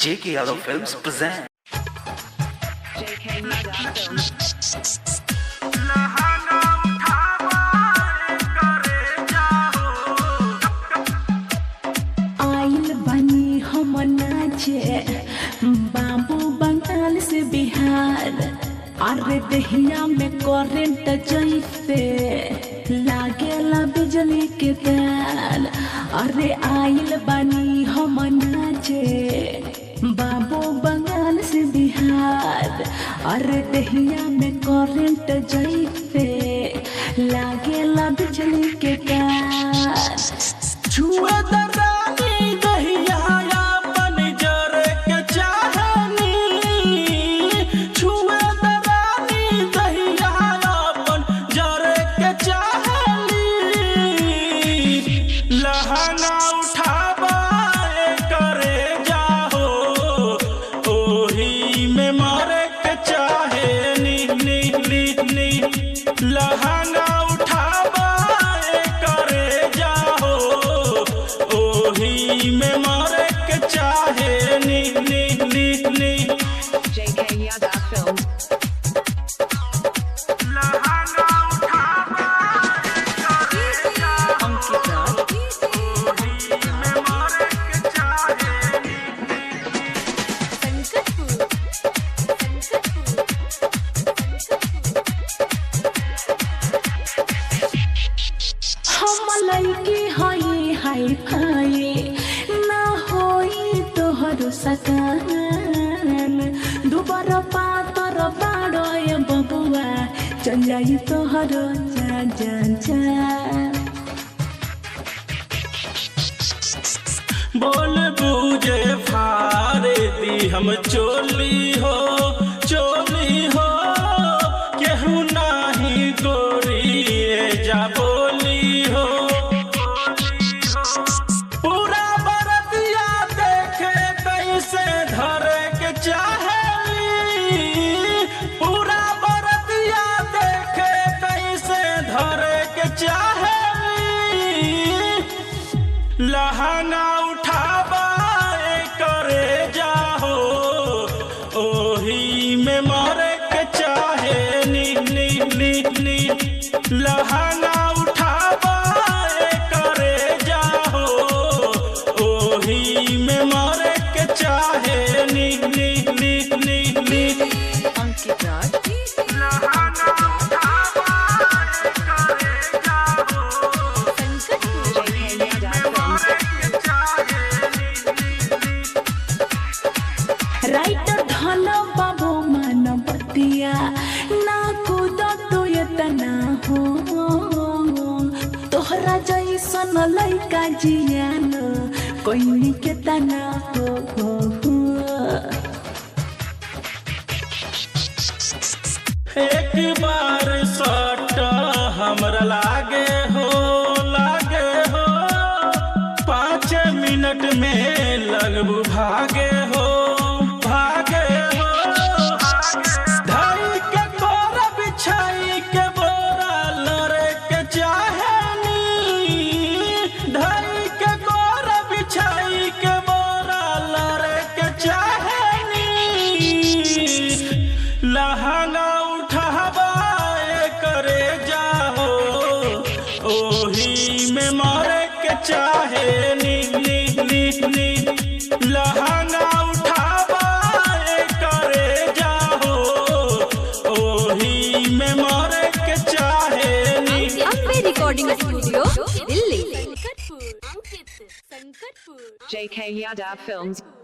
JK Yadav Films present. JK Yadav Films. आइल बनी हम नाचे बाबू बंगाल से बिहार। अरे दहिया में करंट जैसे लागेला बिजली के तार। अरे आइल बनी हम नाचे बाबू बंगाल से बिहार। अरे दहिया में करंट जैसे लागेला बिजली के तार। छुए दरानी दहिया अपन जरे के चाहनी। छुए दरानी दहिया अपन जरे के चाहनी। लहंगा उठावा करे जाहो ओही में मारे के चाहे नी नी नी नी। लहंगा उठावा करे जाहो ओही में मारे के चाहे नी नी नी नी। JK Yadav Films. लहंगा उठावा Ankit Raj. ओही में मारे के चाहे नी हम लड़की हई हाई फाई ना होई तोहर सकान। दुबारा पातर बाड़ो ये बबुआ चल जाई तोहर जा जा जा। बोल बूझे फारे दी हम चोली हो केहू नाही गोरी जा बोली हो। पूरा बरतिया देखे कैसे धरे के चाहेली। पूरा बरतिया देखे कैसे धरे के चाहेली। लहंगा उठावा करे जाहो ओही में मारे के चाहे नी नी नी नी। लहंगा उठावा करे जाहो ओही में मारे के चाहे नी नी नी नी नी। Ankit Raj. लहंगा उठावा करे जाहो JK Yadav Films. राइटर धन बाबू मानवतिया ना कूद तो इतना हो। तोहरा जैसन लइका जियान कोई के तना हो। एक बार सट हमरा लागे हो 5 मिनट में लगबू भागे हो। धई के कोर बिछाई के बोरा लड़े के चाहनी। धई के कोर बिछाई के बोरा लड़े के चाहनी। लहंगा उठावा करे जाहो ओही में मारे के चाहे नी नी नी नी। लहंगा उठावा करे जाहो ओही में मारे के चाहे नी। Ambe recording studio Delhi. JK Yadav Films.